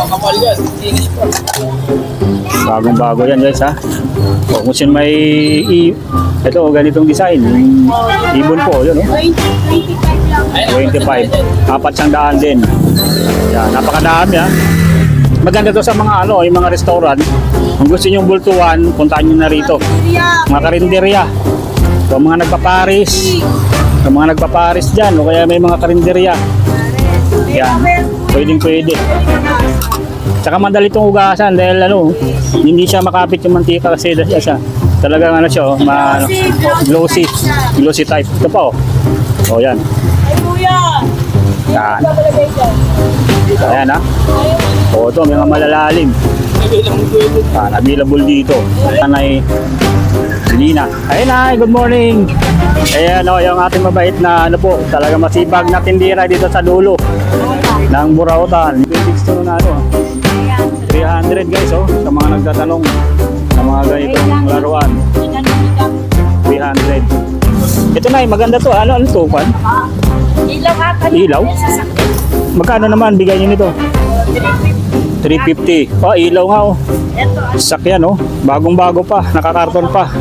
Kapal yan. Finish po. Bagong bago yan guys ha. O, kung sino may ito ganitong design. Ibon po yun, no? 25. Apat siyang daan din. Yan, napakadami ha. Maganda to sa mga ano, yung mga restaurant. Kung gusto niyo bultuhan, puntahan niyo na rito. Mga karinderya. So, mga nagpaparis. So, mga nagpaparis dyan, o kaya may mga karinderya. Yan, pwede. Tsaka madali itong hugasan dahil ano, hindi siya makapit yung mantika kasi siya. Talagang ano siya, glossy type. Ito pa oh. O yan. Yan. Ayan ha. O ito, may mga malalalim. Available dito. Nanay Lina. Ayun na, good morning. Ayan o, yung ating mabait na ano po, talaga masibag na tindira dito sa dulo ng Burautan. Gusto na ano, 300 guys oh, sa mga nagtatanong sa mga ganitong laruan. 300. Ito na, maganda to. Ano to, Juan? Ilaw ata. Ilaw? Magkano naman bigay niyo nito? 350. Oh, ilaw nga oh. Sakyan oh. Bagong-bago pa, nakakarton pa.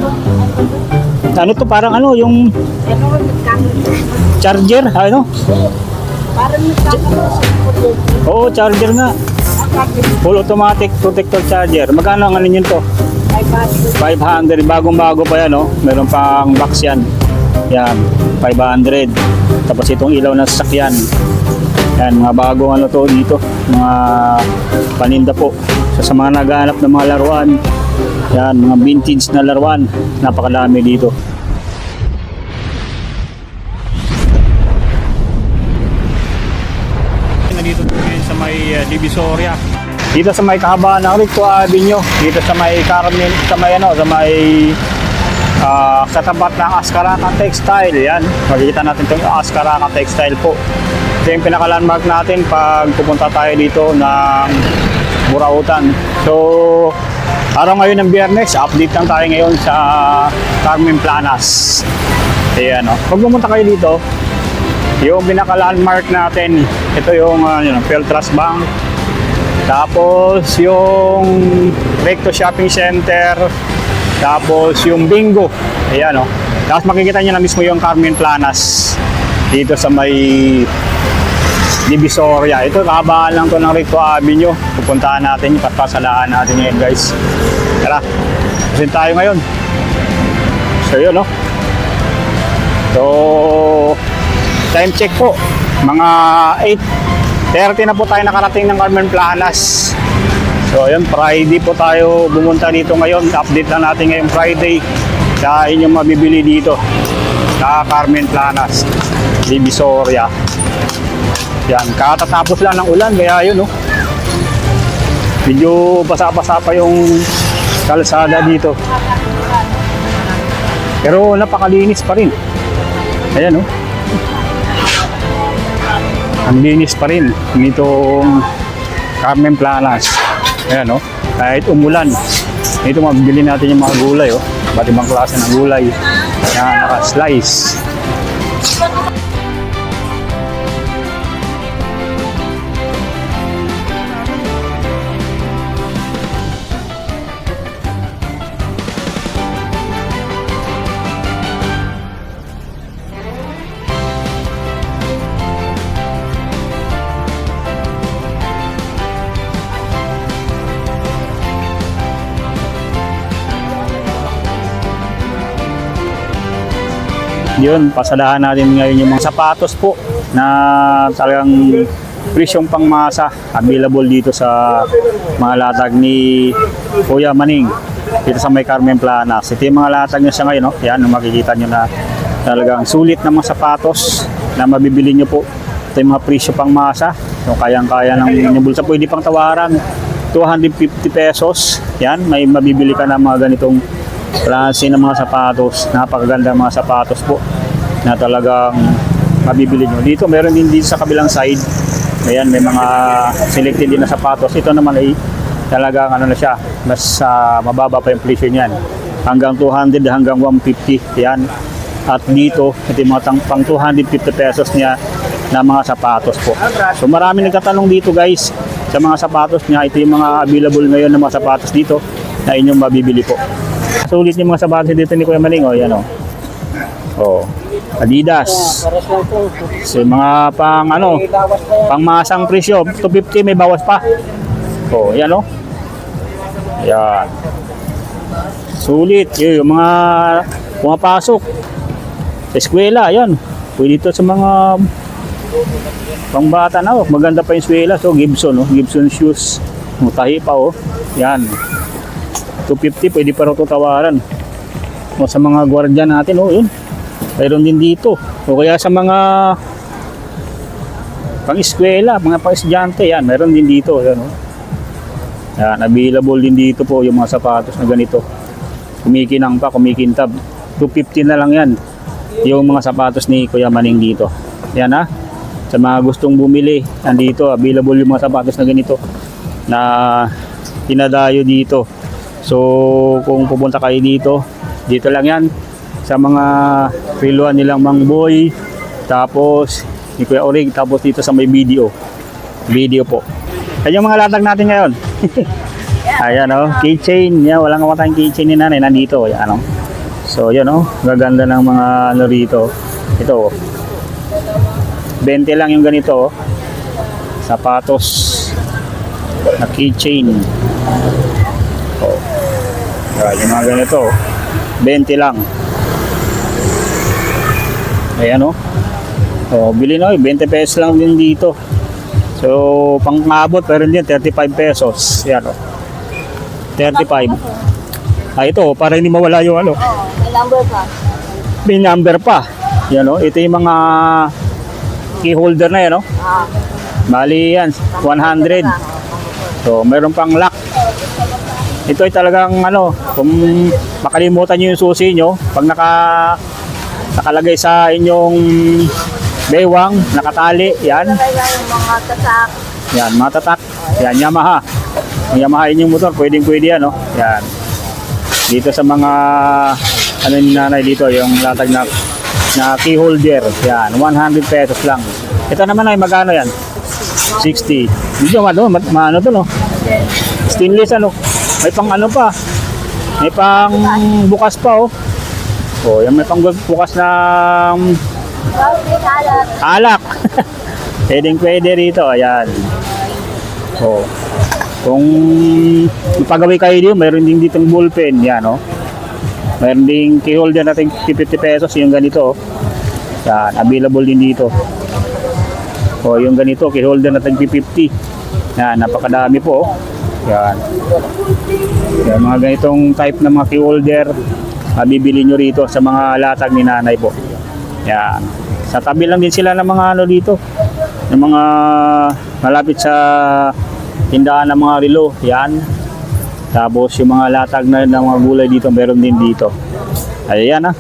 Ano to, parang ano, yung charger, ano? Parang Oo, charger nga. Full automatic protector charger. Magkano ang ano yun to? 500. Bagong-bago pa yan oh. Meron pang box yan. Yan, 500. Tapos itong ilaw ng sasakyan. Yan, mga bagong ano to dito. Mga paninda po. So, sa mga naghahanap ng mga laruan. Yan, mga vintage na laruan. Napakadami dito. Dito ngayon sa may Divisoria. Dito sa may kahabaan ng Rico Avenue, dito sa may Carmen, sa may ano, sa may sa tapat ng Ascaraca Textile. Yan, makikita natin itong Ascaraca Textile po. Ito yung pinaka-landmark natin pag pupunta tayo dito ng Burautan. So, araw ngayon ng Biyernes, update lang tayo ngayon sa Carmen Planas. Ayan o. Pag pumunta kayo dito, yung pinaka-landmark natin, ito yung Peltras Bank. Tapos yung Recto Shopping Center. Tapos yung Bingo. Ayan o. Tapos makikita nyo na mismo yung Carmen Planas. Dito sa may Divisoria. Ito, kabaan lang to ng Recto Avenue. Pupuntahan natin, papasalaan natin ngayon guys. Tara, kasi tayo ngayon. So yun o. So, time check po, mga 8:30 na po tayo nakarating ng Carmen Planas. So ayun, Friday po tayo bumunta dito ngayon. Update lang natin ngayong Friday sa inyong mabibili dito sa Carmen Planas, Divisoria. Yan, katatapos lang ng ulan, kaya yun medyo basa-basa pa yung kalsada dito. Pero napakalinis pa rin. Ayan ang linis pa rin nitong Carmen Planas. Ayan kahit umulan, dito mabibili natin yung mga gulay iba't ibang klase ng gulay na naka-slice. Yun, pasadahan natin ngayon yung mga sapatos po na talagang presyong pangmasa available dito sa mga latag ni Kuya Maning dito sa may Carmen Planas. Ito yung mga latag niya sa ngayon yan, makikita nyo na talagang sulit na mga sapatos na mabibili nyo po. Ito yung mga presyo pangmasa, so kayang-kaya ng inyong bulsa, pwede pang tawaran 250 pesos. Yan, may mabibili ka na mga ganitong klase ng mga sapatos. Napakaganda mga sapatos po na talagang mabibili nyo. Dito meron din dito sa kabilang side. Ayan, may mga selected din na sapatos. Ito naman ay talagang ano na siya, mas mababa pa yung presyo niyan. Hanggang 200 hanggang 150. Yan. At dito, ito yung mga pang 250 pesos niya na mga sapatos po. So marami nagtatanong dito guys sa mga sapatos niya. Ito yung mga available ngayon ng mga sapatos dito na inyong mabibili po. Sulit yung mga sapatos dito ni Kuya Maning. O, yan o. Oh, Adidas. Pares lang po. So, mga pang ano, pang masang presyo. 250 may bawas pa. Oh, yan o. Yan. Sulit. Yun, yung mga pumapasok sa eskwela, yan. Pwede ito sa mga pangbata na. Oh. Maganda pa yung eskwela. So, Gibson, oh. Gibson shoes. Tahi pa, oh. Yan. 250, pwede pa rin ito tawaran. O, sa mga gwardiya natin, oh, yun. Mayroon din dito. O kaya sa mga pang-eskwela, mga pang-estudyante, yan, mayroon din dito. Yan, oh. Yan, available din dito po yung mga sapatos na ganito. Kumikinang pa, kumikintab. 250 na lang yan. Yung mga sapatos ni Kuya Maning dito. Yan ha. Sa mga gustong bumili, nandito, available yung mga sapatos na ganito na tinadayo dito. So, kung pupunta kayo dito, dito lang yan. Sa mga filuan nilang Mang Boy, tapos ni Kuya Orig, tapos dito sa may video po. Ayan yung mga latag natin ngayon. Ayan o, keychain. Yan, walang kamatayang keychain ni nanay, nandito. Ayan o. So yan o, gaganda ng mga ano rito. Ito o, 20 lang yung ganito o. Sapatos na keychain. O, yung mga ganito o, 20 lang. Ayan o. O, bili na, 20 pesos lang din dito. So, pang-abot, pero din 35 pesos. Ayan o. 35. Ah, ito, para hindi mawala yung ano. Oo, may number pa. May number pa. Yan o. Ito yung mga key holder na yan o. Ah, Bali yan, 100. So, meron pang lock. Ito ay talagang ano, kung makalimutan nyo yung susi nyo, pag nakalagay sa inyong bewang, nakatali, yan. kaya yung mga tatak. Yan, mga tatak. Yan, Yamaha. Ang Yamaha inyong motor, pwedeng-pwede yan, no? Yan. Dito sa mga, ano ni nanay dito, yung latag na key holder. Yan, 100 pesos lang. Ito naman ay magkano yan? 60. Medyo maano to, no? Stainless, ano? May pang ano pa. May pang bukas pa, oh. Oh, yan may pang bukas ng alak. Pwedeng-pwede rito, ayan. Oh. Kung ipagawi kayo dito, mayroon din ditong ballpen, yan, oh. Mayroon din key holder natin 50 pesos, yung ganito, oh. Yan, available din dito. Oh, yung ganito, key holder natin 50. Yan, napakadami po, oh. Yan. Yan, mga ganitong type ng mga key holder, mabibili nyo rito sa mga latag ni nanay po. Yan. Sa tabi lang din sila ng mga ano dito, ng mga malapit sa tindahan ng mga relo. Yan. Tapos yung mga latag na ng mga gulay dito, meron din dito. Ayan ha.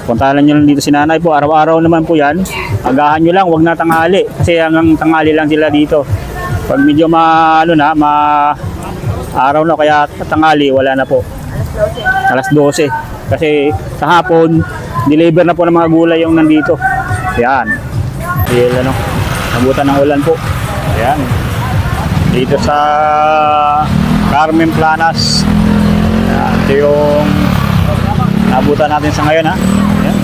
Puntahan nyo lang dito si nanay po. Araw-araw naman po yan. Agahan nyo lang, wag na tanghali. Kasi hanggang tanghali lang sila dito. Pag medyo araw na, kaya tanghali, wala na po. Alas 12. Kasi sa hapon, deliver na po ng mga gulay yung nandito. Yan. Dahil ano, nabutan ng ulan po. Yan. Dito sa Carmen Planas. Yan. Ito yung nabutan natin sa ngayon, ha. Yan.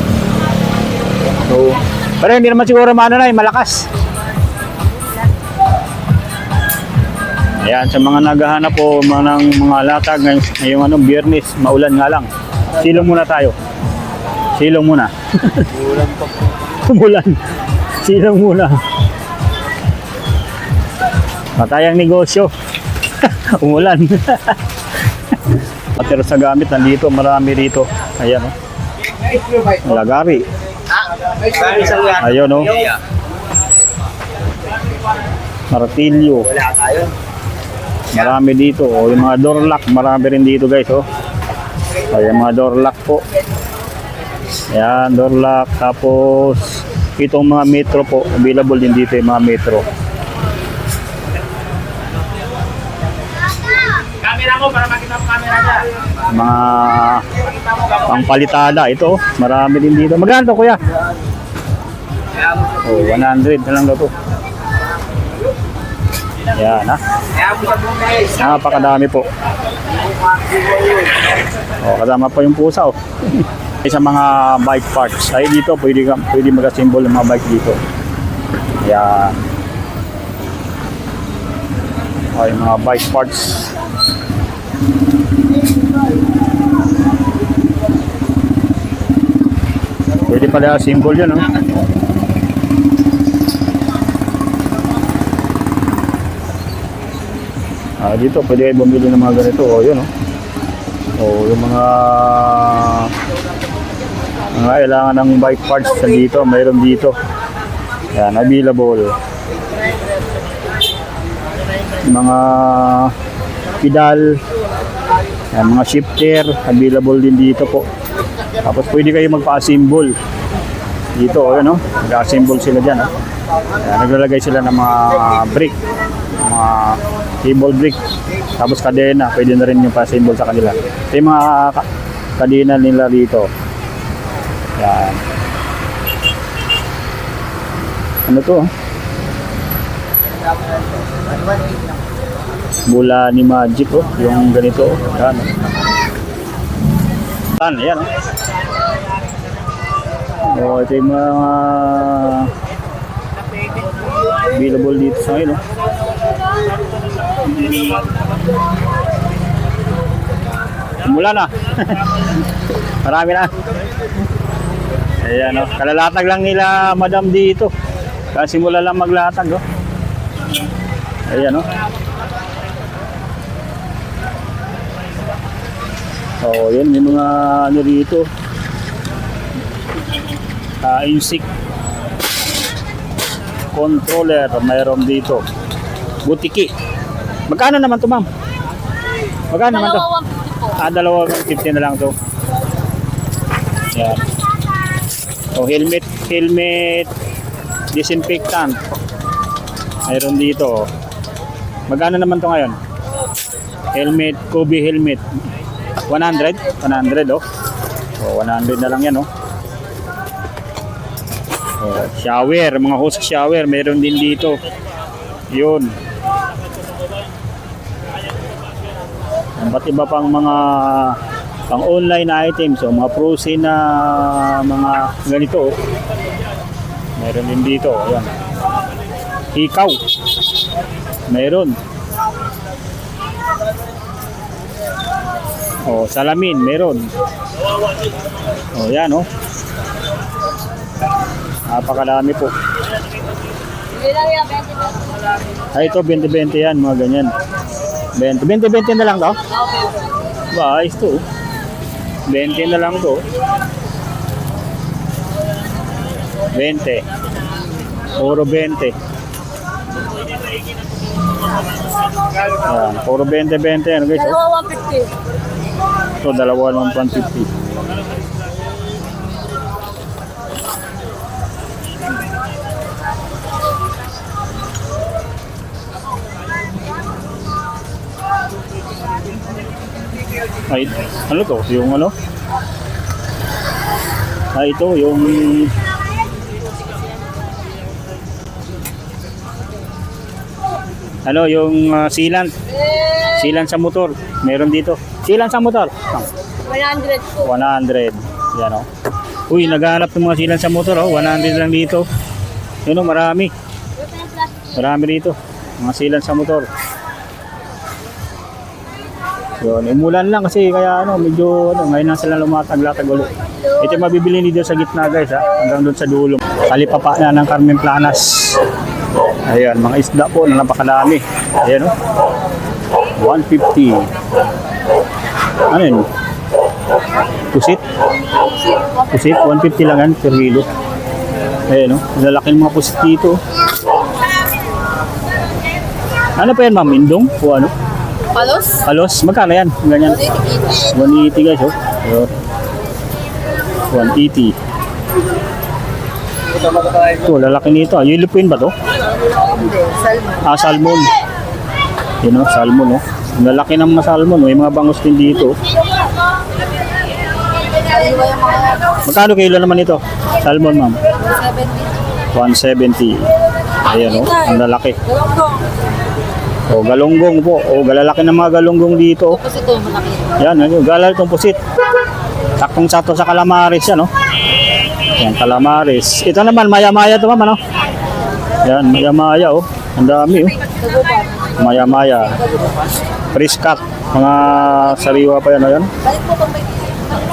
So, pero hindi naman siguro malakas. Ayan, sa mga naghahanap po ng mga latag ngayong ano, Biyernes, maulan nga lang. Silong muna tayo. Silong muna. Umulan pa po. Umulan. Silong muna. Matayang negosyo. Umulan. Pero sa gamit, nandito, marami rito. Ayan, oh. Lagari. Ayun, oh. Martilyo. Marami dito. O, yung mga door lock, marami rin dito, guys, oh. Ayan, mga door lock po. Ayan, door lock. Tapos, itong mga metro po. Available din dito yung mga metro. Camera mo para makita mo camera niya. Mga pangpalitada. Ito, marami din dito. Magkano to, kuya? Oh, 100 na lang daw to. Yan ha. Napakadami po. Oh, kasama pa yung pusa oh. Sa mga bike parts. Ay dito pwede mag-assemble ng mga bike dito. Yan. Ay mga bike parts. Pwede pala assemble yan oh. Dito pwede kayo bumili ng mga ganito oh, yun oh. Oh, yung mga kailangan ng bike parts dito, mayroon dito. Yan, available. Mga pedal, yan, mga shifter, available din dito po. Tapos pwede kayo magpa-assemble. Dito, oh, yun oh. Nag-assemble sila dyan oh. Yan, naglalagay sila ng mga brake, mga cable brake, tapos kadena, pwede na rin yung pa-assemble sa kanila. Ito yung mga kadena nila dito. Yan. Ano to? Bola ni Magic oh, yung ganito oh. Yan. Yan oh. Oh, ito yung mga available dito sa ngayon oh. Mula na. Marami na. Ayan o. Kalalatag lang nila madam dito. Kasi mula lang maglatag o. Ayan o. Oo, yan yung mga ano dito. Insect controller mayroon dito. Butiki. Magkano naman to ma'am? Magkano naman to? Dalawa 150 na lang to. Yan. O helmet disinfectant. Mayroon dito. Magkano naman to ngayon? Helmet, Kobe helmet. 100? 100 oh. O 100 na lang yan oh. O, shower, mga hose shower, mayroon din dito. Yun. Ba't iba pang mga pang online items o mga frozen na mga ganito oh. Meron din dito ayan. Hikaw meron oh, salamin meron oh, yan oh. Napakadami po. Ito 20-20 yan mga ganyan. 20 na lang to? Ba, ayos to. 20 na lang to. 20. Puro 20. Yan, puro 20. Ano guys? Dalawa 150. Ito, dalawa ng 150. Ay, ano to? Yung ano? Ito, yung ano, yung sealant. Sealant sa motor. Meron dito. Sealant sa motor. 100 po. 100. Yan oh. Uy, naghahanap ng mga sealant sa motor oh. 100 lang dito. Yun oh, marami. Marami dito. Mga sealant sa motor. Yun, umulan lang kasi kaya ano, medyo ano, ngayon na sila lumatag-latag ulit. Ito yung mabibili dito sa gitna guys ha, hanggang doon sa dulo. Talipapa na ng Carmen Planas. Ayan, mga isda po na napakadami. Ayan o. 150. Ano yun? Pusit? Pusit, 150 lang yan per kilo. Ayan o, lalaki ng mga pusit dito. Ano pa yan ma'am? Indong? O ano? Palos? Palos? Magkano yan? Ganyan. 180 guys oh. 180. Ito, lalaki nito. Yellow queen ba to? Salmon. Salmon. Yun o, salmon o. Lalaki ng mga salmon. May mga bangus din dito. Magkano kilo naman ito? Salmon ma'am? 70. 170. Ayan o, ang lalaki. O, galunggong po. O, galalaki ng mga galunggong dito. Tapos ito, malaki. Yan, galal itong pusit. Saktong-sakto sa calamares yan, no? Yan, calamares. Ito naman, maya-maya ito, ma'am, ano? Yan, maya-maya, oh. Ang dami, oh. Maya-maya. Fresh cut. Mga sariwa pa yan, ayan. Balik po itong may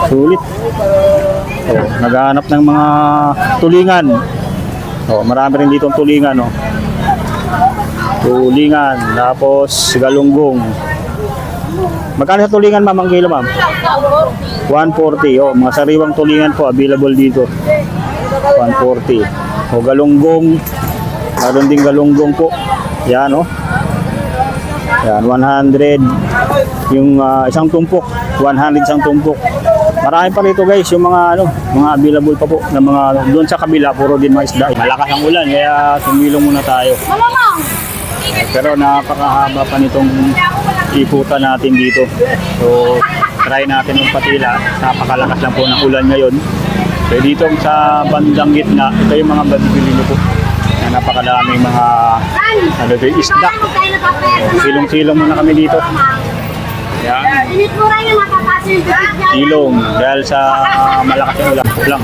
Sulit. Oh, naghahanap ng mga tulingan. Oh, marami rin dito tulingan, oh. Tulingan, tapos galunggong. Magkano sa tulingan, ma'am, ang kilo, ma'am? 140. Oh, mga sariwang tulingan po available dito. 140. O, galunggong. Meron ding galunggong po. Yan, oh. Yan, 100. Yung isang tumpok. 100 isang tumpok. Marami pa rito, guys, yung mga mga available pa po na mga doon sa kabila, puro din mga isda. Malakas ang ulan, kaya tumilong muna tayo. Pero napakahaba pa nitong iputan natin dito. So, try natin yung patila. Napakalakas lang po ng ulan ngayon. So, dito sa bandang gitna, ito yung mga mabibili nyo po. Na napakadaming mga isda. So, silong-silong muna kami dito. Yan. Silong dahil sa malakas yung ulan. Ulang.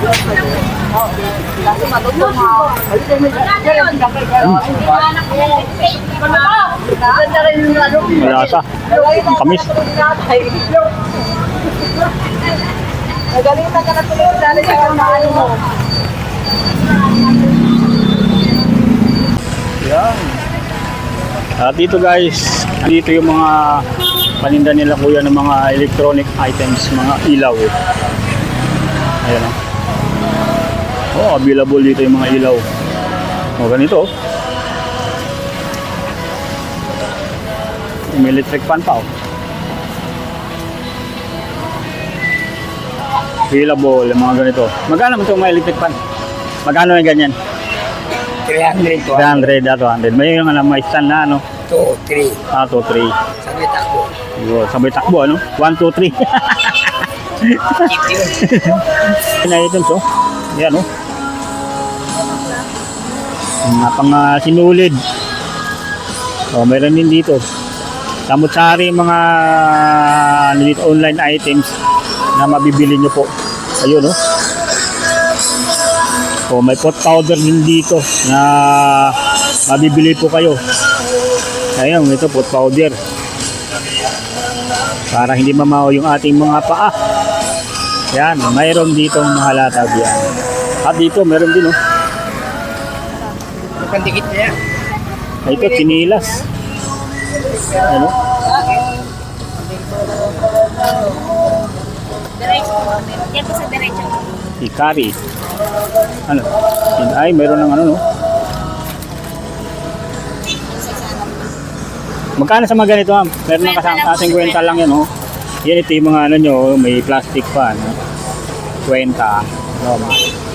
Malasa. Ang kamis. Nagalitan ka na tuloy sa dali sa kamahal mo. Yan. At dito, guys, dito yung mga paninda nila, kuya, ng mga electronic items, mga ilaw. Ayan, oh. Oh, available dito yung mga ilaw. Oh, ganito, oh. May electric fan pa, oh. Available yung mga ganito. Magkano mo itong mga electric fan? Magkano yung ganyan? 300 to 300 at 200. May yung may stand na, ano? 2, 3. Ah, 2, 3. Sabi takbo. Yun, sabay takbo, ano? 1, 2, 3. Na items, oh. Yan, oh. Mga pang sinulid. Oh, meron din dito. Samut-sari mga dito, online items na mabibili nyo po. Ayun, oh. Oh, may pot powder din dito na mabibili po kayo. Ayun, ito pot powder. Para hindi mamaw yung ating mga paa. Yan, mayroon dito mga latag yan. At dito, meron din, oh. Pandikit niya. Ito, chinilas. Ano? Diretso. Yan po sa diretso. Hikari. Ano? Ay, meron ng ano, no? Magkano sa mga ganito, ma'am? Meron ng kasama, 50 lang yan, oh. Yan, ito yung mga ano nyo, may plastic pa, no? 50. No,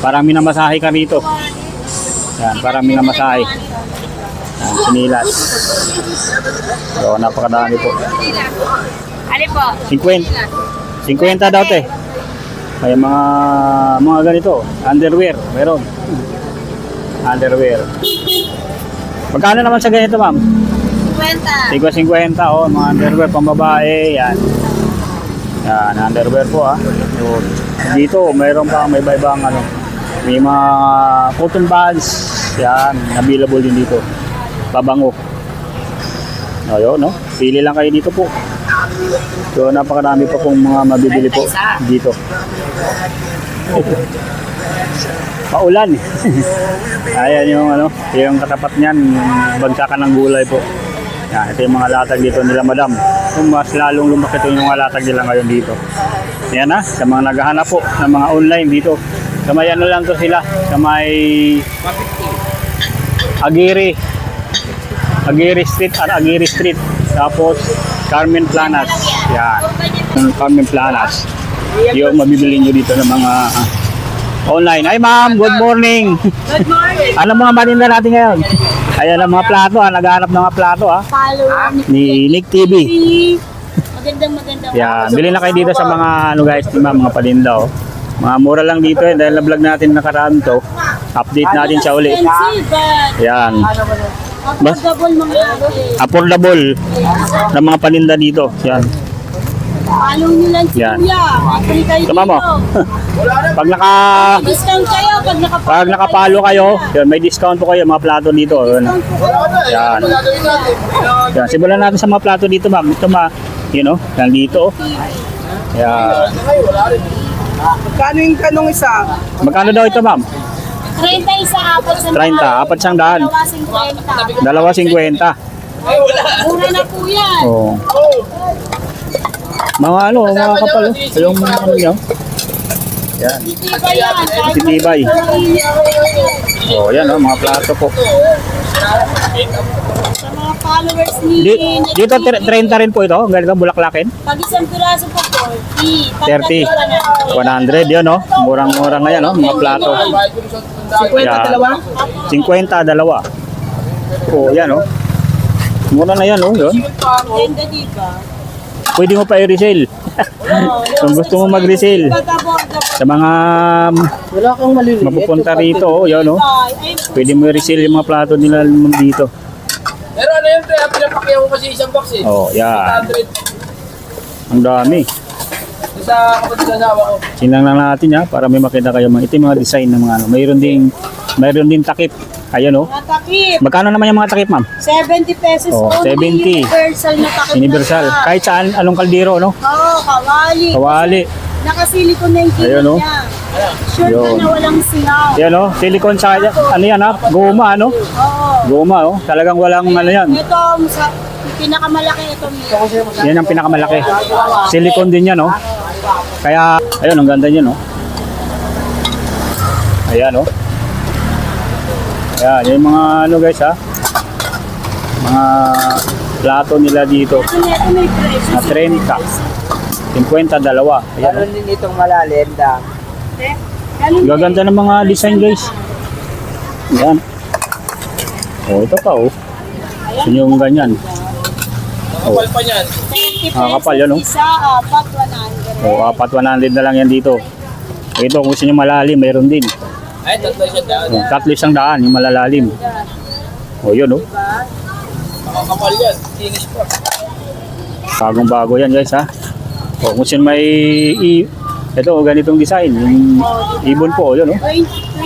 parang minamasahe ka rito. Yan, parang minamasahe. Yan, sinilas. So, napakadami po. Ali po. 50 daw, te. May mga ganito, underwear, meron. Underwear. Magkano naman sa ganito, ma'am? 50. 50, oh, mga underwear pang babae, yan. Yan, underwear po, ah. So, dito, mayroon pa, may iba-ibang ano. May mga cotton buds, yan, available din dito. Pabango. Ayun, no? Pili lang kayo dito po. So, napakadami pa pong mga mabibili po dito. Paulan. Ayan yung ano, yung katapat niyan, bagsakan ng gulay po. Yan, ito yung mga latag dito nila, madam. Kung mas lalong lumaki ito yung mga latag nila ngayon dito. Yan, ha, sa mga naghahanap po ng mga online dito. Sa may ano lang to sila, sa may Aguirre Street at Aguirre Street. Tapos Carmen Planas. Yan. Carmen Planas. Yung mabibili nyo dito ng mga online. Ay, ma'am, good morning. Good morning. Ano mga maninda natin ngayon? Ayan ang mga plato, ha. Naghahanap ng mga plato, ha. Follow Ni Nick TV. Magandang. Yan. Bili na kayo dito sa mga ano guys, mga paninda, oh. Mga mura lang dito, eh. Dahil na-vlog natin nakaraan to. Update natin siya uli. Expensive, but Yan. Affordable mga Affordable na mga paninda dito. Yan. Follow nyo lang si Yan. Kuya. Free kayo Tama mo. dito. Pag Discount kayo pag nakapalo kayo, yan, may discount po kayo mga plato dito. Yan. Discount po kayo. Yan. Yan. Simulan natin sa mga plato dito, ma'am. Ito, nandito. Yan. Magkano yung kanong isa? Magkano daw ito, ma'am? 30 isa, apat sa 30, apat siyang daan. 250. 2.50. Mura na po yan. Oh. Mga mga kapal. Yung mga ano nyo. Yan. Titibay yan. Kahit Titibay. mainit. Oh, yan mga plato po. Sa mga followers ni Dito 30 rin po ito. Ganito bulaklakin. pag isang piraso po 40. 30. 100 yun, no? Murang-murang na yan, no? Mga plato. 50 dalawa? 50, dalawa. Oh, yan, no? Mura na yan, no? Yun. Ganda diba? Pwede mo pa i-resell. Kung gusto mo mag-resell. Sa mga Wala kang maliliit. mapupunta rito, oh, yun, no? Pwede mo i-resell yung mga plato nila dito. Pero ano yun, pre? Pinapakyaw ko kasi isang box eh. Oh, yan. 100. Ang dami. Sa kapatid asawa ko. Sinang lang natin, ha? Para may makita kayo. Ito yung mga design ng mga ano. Mayroon din takip. Ayun, oh. Mga takip. Magkano naman yung mga takip, ma'am? 70 pesos Oh, only. 70. Universal na takip. Universal. na siya. Kahit saan, anong kaldero, no? Oo, kawali. Kawali. Nakasilikon na yung Ayun, kilid no? niya. Sure Yun. ka na walang singaw. Yan, no? Silicone sa, ano yan, ha? Goma, no? Oo. Goma, oh. Talagang walang ano yan. Ito, sa pinakamalaki ito. Yan ang pinakamalaki. Silicone din yan, no? Kaya, ayun, ang ganda niya, no? Ayan, no? Ayan, yung mga ano guys, ha? Mga plato nila dito. Ito may presyo. Na 30. 50, dalawa. Ayan, no? Meron din itong malalim da. Gaganda ng mga design guys. Ayan. Oh, ito pa, oh. Gusto nyo yung ganyan. Kapal pa niyan. 50 Nakakapal yan, no? Isa, apat, 100. Oh, apat 100 na lang yan dito. Ito, kung gusto nyo malalim, mayroon din. Ay, tatlo siya daan. Oh, 3 isang daan, yung malalalim. Oh, yun, oh. Makakapal yan. Finish pa. Bagong bago yan guys, ha. Oh, kung sino may ito, ganitong design. Yung ibon po, yun, oh. 25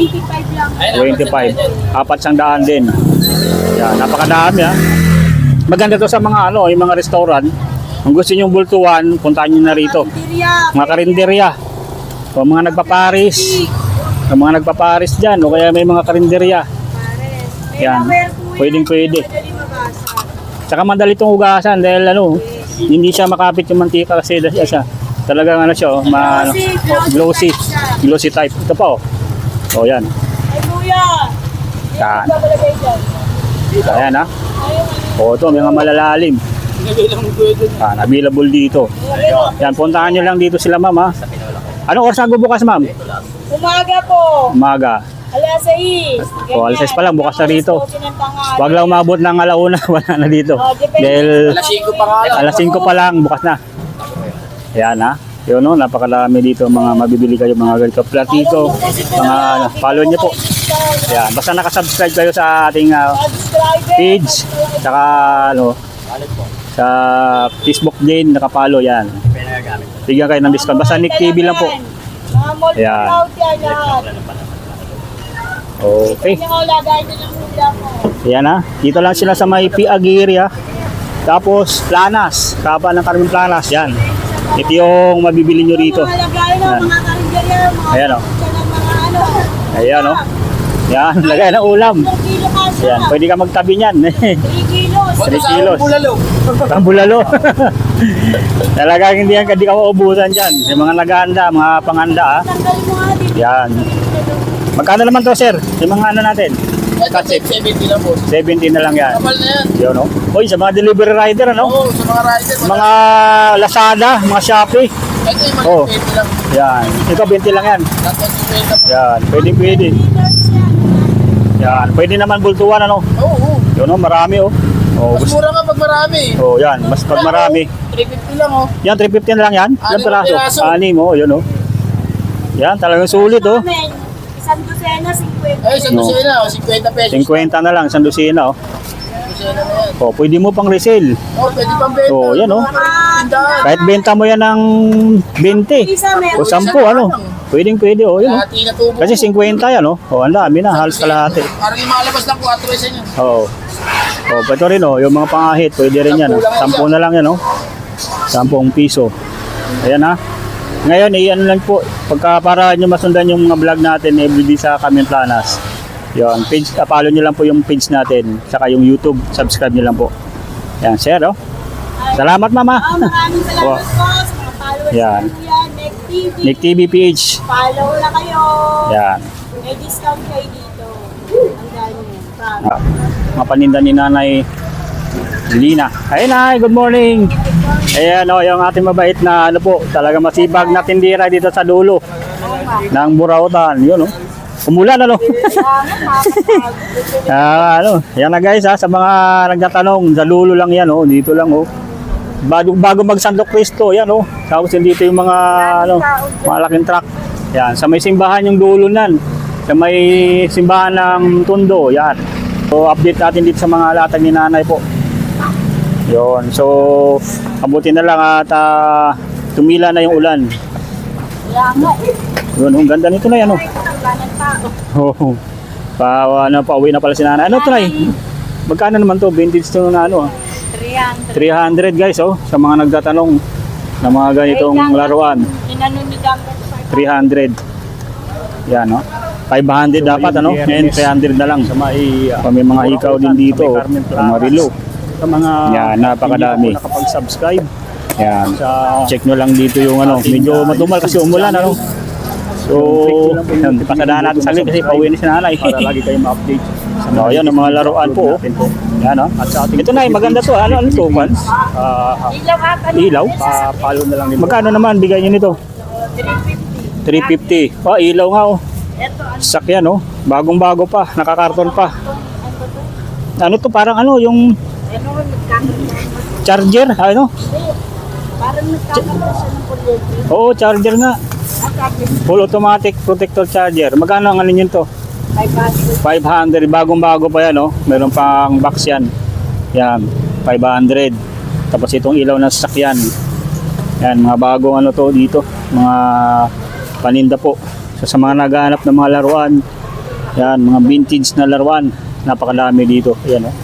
lang. Ay, 25. Apat isang daan din. Yan, napakadami, ha. Maganda to sa mga ano, yung mga restaurant. Kung gusto niyo bultuan, puntahan niyo na rito. Karinderya. Mga karinderya. O mga nagpaparis. O mga nagpaparis dyan. O kaya may mga karinderya. Yan. Pwedeng pwede. Tsaka madali itong hugasan dahil ano, hindi siya makapit yung mantika kasi siya. Talagang ano siya, oh, glossy. Glossy type. Ito pa, oh. O yan. Ay, kuya. Yan. Babalagay dyan. Ayan, ha. O ito, mga malalalim. Yan, available dito. Yan, puntahan nyo lang dito sila, ma'am, ha. Anong oras nagbubukas, ma'am? Umaga po. Umaga. Alas 6. O, alas 6 pa lang, bukas na rito. Huwag lang umabot ng alauna, wala na dito. Dahil Alas 5 pa nga lang. alas 5 pa lang, bukas na. Ayan, ha. Yun, no, napakalami dito, mga mabibili kayo, mga ganito platito, mga ano, follow nyo po. Ayan, basta nakasubscribe kayo sa ating page, saka ano, sa Facebook din, nakapalo yan. Bigyan kayo ng discount. Basta Nick TV lang po. Ayan. Okay. Ayan, ha. Dito lang sila sa may Piagiria. Tapos, Planas. Kapa ng Carmen Planas. Yan. Ito yung mabibili nyo rito. Mga lagay na, mga karinderya, mga Ayan, oh. pizza ng mga ano. Ayan, oh. Yan, lagay ng ulam. 3 kilo kasi. Ayan, pwede ka magtabi niyan. 3 kilos. 3 Sa kilos. bulalo. Ang bulalo. Talagang hindi ka maubusan dyan. Yung mga naghahanda, mga panganda, ha. Tanggalin mo nga dito. Yan. Magkano naman to, sir? Yung mga ano natin? Ito, 70 lang po. 70 na lang yan. Kapal na yan. Yun, no? Uy, sa mga delivery rider, ano? Oo, sa mga rider. Mga Lazada, mga Shopee. Ito yung Oh. mga 20 lang. Yan. Ito, 20 lang yan. Tapos 50 po. Yan. Pwede. Yan. Pwede naman bultuan, ano? Oo. Yun, no? Marami, oh. Oh, Mas mura nga pag marami. oh, yan. Mas pag marami. 350 lang oh. Yan, 350 na lang yan. Ilang 6 piraso? piraso. 6, oh. Yun, oh. Yan, talagang sulit, oh. Isang dosena, 50. Ay, isang No. dosena oh, 50 pesos. 50 na lang, isang dosina, oh. Sena na yan. O, pwede mo pang resell. Oh, pwede pang benta. So, yan, oh. Tindahan. Kahit benta mo yan ng 20 Isa meron. o 10, ano. Pwede, o, yun, oh. Hati na tubo. Kasi 50 yan, oh. O, ang dami na, halos kalahati. Parang yung malabas ng 4 isa niya. Oo. O, ito rin, oh, yung mga pangahit, pwede rin yan, oh. 10 na lang yan, oh. 10 piso. Ayan, ha. Ngayon, iyan lang po, pagka para nyo masundan yung mga vlog natin everyday sa Camyon Planas. Yun, page, follow nyo lang po yung page natin, saka yung YouTube, subscribe nyo lang po. Yan, share, oh. Salamat, mama. Maraming salamat Oh. po sa mga followers Yan. ko yan. Nick TV. Nick TV PH. Follow na kayo. Yan. May discount kayo dito. Ang galing. Promise. Ah, mga paninda ni Nanay Lina. Ay, Nay, good morning. Ayan, oh, yung ating mabait na ano po, talaga masibag na tindira dito sa dulo ng Burautan. Yun, oh. Umulan, ano? Ano, yan na guys, ha, sa mga nagtatanong, sa dulo lang yan, oh, dito lang, oh. Bago mag Santo Cristo, yan, oh. Tapos dito yung mga, ano, malaking truck. Yan, sa may simbahan yung dulo nan. Sa may simbahan ng Tondo, yan. So, update natin dito sa mga latag ni Nanay po. Yun, so, abuti na lang at tumila na yung ulan. Yun, ang ganda nito na yan, oh. Oh, pauwi na pala si Nanay. Ano ito, Nay? Magkano naman to? Vintage to na ano, 300. 300 guys, oh, sa mga nagtatanong na mga ganitong laruan. Inano ni Gambit. 300. Yan, no? 500 dapat, ano? Ngayon, 300 na lang. May mga ikaw din dito, mga relo. Sa mga yan, napakadami. Nakapag-subscribe. Yan. Check nyo lang dito yung ano, medyo matumal kasi umulan, ano? So, yan, pasadaan natin saglit kasi pauwi na si Nanay. Para lagi kayo ma-update. No, yan, ang mga laruan po, oh. Yan, no? Ito na, maganda to. Ano to, Kwan? Ilaw ata. Ilaw? Follow na lang nito. Magkano naman bigay nyo nito? 350. 350. Oh, ilaw nga, oh. Ito, Sakyan, oh. Bagong-bago pa, nakakarton pa. Ano to, parang ano, yung ano, nagkakaroon. charger, ano? Parang nagkakaroon siya ng kuryente. Oo, charger nga. Full automatic protector charger. Magkano ang ano yun to? 500. Bagong-bago pa yan, oh. Meron pang box yan. Yan, 500. Tapos itong ilaw na sasakyan. Yan, mga bagong ano to dito. Mga paninda po. So, sa mga naghahanap ng mga laruan, yan, mga vintage na laruan. Napakadami dito. Yan, oh.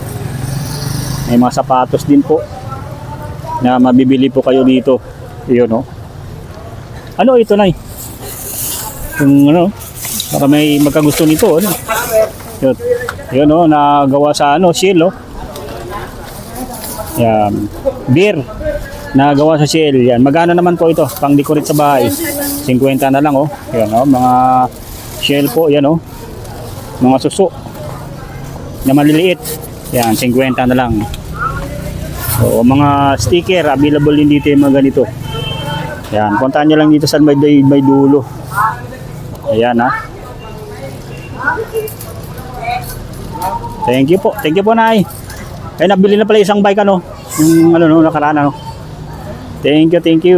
May mga sapatos din po na mabibili po kayo dito. Yun, oh. Ano ito, Nay? Yung ano, baka may magkagusto nito, ano? Yun, oh, nagawa sa ano, Shell, oh. Yan. Beer. Nagawa sa Shell. Yan. Magkano naman po ito? Pang decorate sa bahay. 50 na lang, oh. Yan, oh. Mga Shell po, yan, oh. Mga suso. Na maliliit. Yan, 50 na lang. So, mga sticker, available din dito yung mga ganito. Yan, puntahan nyo lang dito sa may dulo. Ayan, ha. Thank you po, Nay. Ay, nabili na pala isang bike, ano. Yung, ano, no, nakaraan, ano. Thank you.